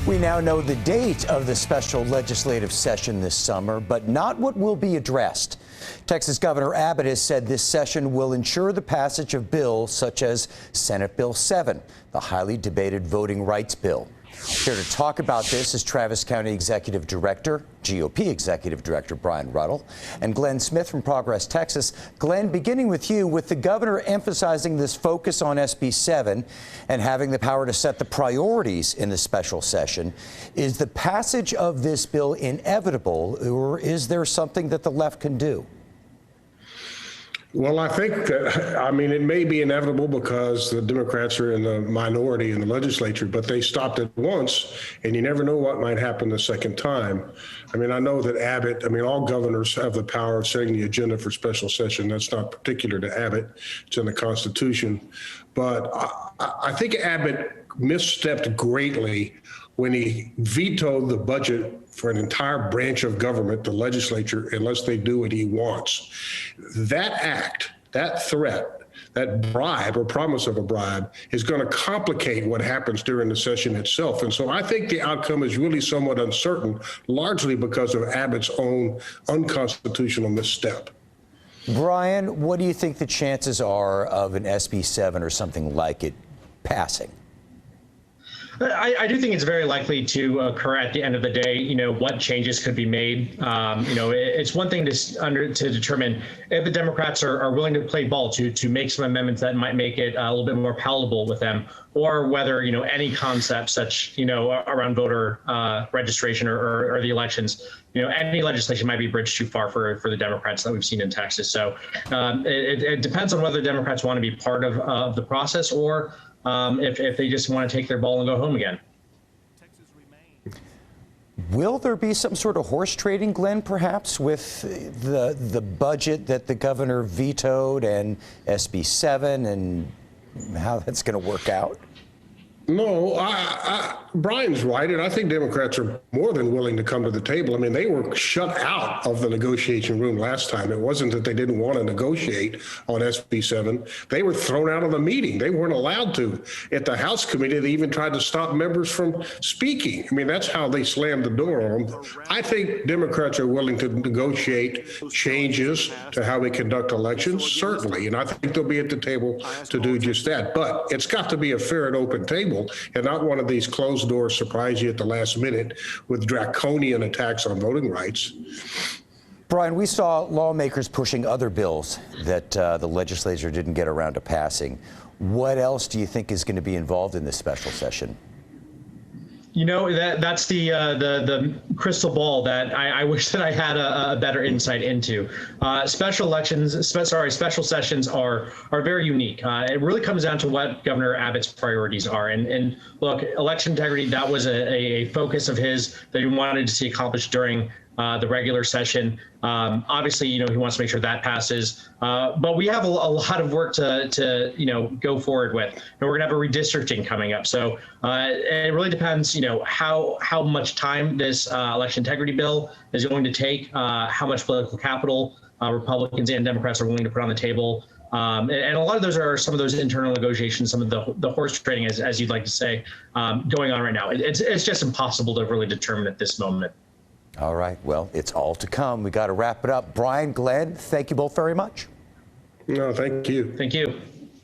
We now know the date of the special legislative session this summer, but not what will be addressed. Texas Governor Abbott has said this session will ensure the passage of bills such as Senate Bill 7, the highly debated voting rights bill. Here to talk about this is Travis County Executive Director, GOP Executive Director Brian Ruddle, and Glenn Smith from Progress, Texas. Glenn, beginning with you, with the governor emphasizing this focus on SB 7 and having the power to set the priorities in the special session, is the passage of this bill inevitable, or is there something that the left can do? Well, I think it may be inevitable because the Democrats are in the minority in the legislature, but they stopped it once, and you never know what might happen the second time. I know that Abbott, all governors have the power of setting the agenda for special session. That's not particular to Abbott. It's in the Constitution. But I think Abbott misstepped greatly when he vetoed the budget for an entire branch of government, the legislature, unless they do what he wants. That act, that threat, that bribe or promise of a bribe is going to complicate what happens during the session itself. And so I think the outcome is really somewhat uncertain, largely because of Abbott's own unconstitutional misstep. Brian, what do you think the chances are of an SB 7 or something like it passing? I do think it's very likely to occur at the end of the day. What changes could be made. It's one thing to determine if the Democrats are willing to play ball to make some amendments that might make it a little bit more palatable with them, or whether any concepts such around voter registration or the elections, any legislation might be bridged too far for the Democrats that we've seen in Texas. So it depends on whether Democrats want to be part of the process, or if they just want to take their ball and go home again. Will there be some sort of horse trading, Glenn, perhaps, with the budget that the governor vetoed and SB 7 and how that's going to work out? No, Brian's right, and I think Democrats are more than willing to come to the table. They were shut out of the negotiation room last time. It wasn't that they didn't want to negotiate on SB 7. They were thrown out of the meeting. They weren't allowed to. At the House committee, they even tried to stop members from speaking. That's how they slammed the door on them. I think Democrats are willing to negotiate changes to how we conduct elections, certainly, and I think they'll be at the table to do just that. But it's got to be a fair and open table, and not one of these closed doors surprise you at the last minute with draconian attacks on voting rights. Brian, we saw lawmakers pushing other bills that the legislature didn't get around to passing. What else do you think is going to be involved in this special session? That's the crystal ball that I wish that I had a better insight into. Special sessions are very unique. It really comes down to what Governor Abbott's priorities are. And look, election integrity, that was a focus of his that he wanted to see accomplished during the regular session. Obviously, he wants to make sure that passes. But we have a lot of work to go forward with. And we're going to have a redistricting coming up. So it really depends, how much time this election integrity bill is going to take, how much political capital Republicans and Democrats are willing to put on the table. And a lot of those are some of those internal negotiations, some of the horse trading, as you'd like to say, going on right now. It's just impossible to really determine at this moment. All right. Well, it's all to come. We got to wrap it up. Brian, Glenn, thank you both very much. No, thank you. Thank you.